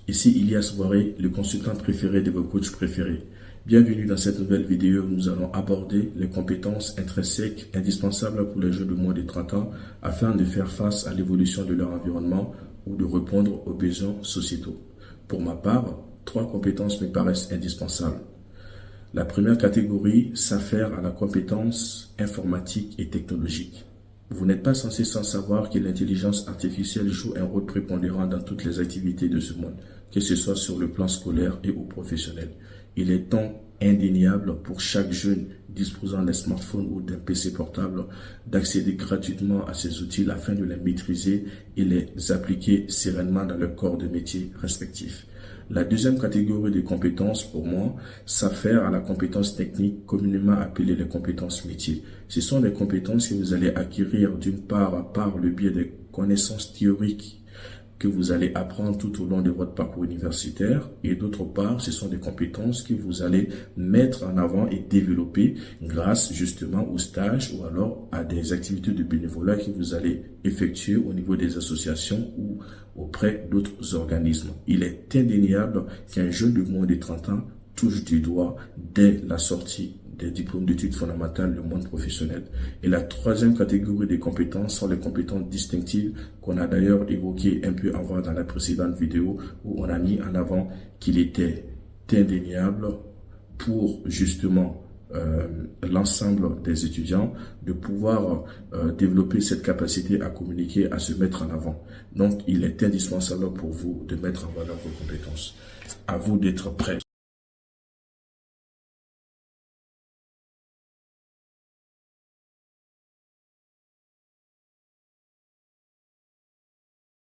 Ici Ilias Boiré, le consultant préféré de vos coachs préférés. Bienvenue dans cette nouvelle vidéo où nous allons aborder les compétences intrinsèques indispensables pour les jeunes de moins de 30 ans afin de faire face à l'évolution de leur environnement ou de répondre aux besoins sociétaux. Pour ma part, 3 compétences me paraissent indispensables. La première catégorie s'affaire à la compétence informatique et technologique. Vous n'êtes pas censé sans savoir que l'intelligence artificielle joue un rôle prépondérant dans toutes les activités de ce monde, que ce soit sur le plan scolaire et ou professionnel. Il est temps indéniable pour chaque jeune disposant d'un smartphone ou d'un PC portable d'accéder gratuitement à ces outils afin de les maîtriser et les appliquer sereinement dans leur corps de métier respectif. La deuxième catégorie de compétences, pour moi, s'affaire à la compétence technique communément appelée les compétences métiers. Ce sont des compétences que vous allez acquérir d'une part par le biais des connaissances théoriques que vous allez apprendre tout au long de votre parcours universitaire et d'autre part, ce sont des compétences que vous allez mettre en avant et développer grâce justement au stage ou alors à des activités de bénévolat que vous allez effectuer au niveau des associations ou auprès d'autres organismes. Il est indéniable qu'un jeune de moins de 30 ans touche du doigt dès la sortie des diplômes d'études fondamentales le monde professionnel. Et la troisième catégorie des compétences sont les compétences distinctives qu'on a d'ailleurs évoquées un peu avant dans la précédente vidéo où on a mis en avant qu'il était indéniable pour justement l'ensemble des étudiants de pouvoir développer cette capacité à communiquer, à se mettre en avant. Donc, il est indispensable pour vous de mettre en valeur vos compétences. À vous d'être prêts.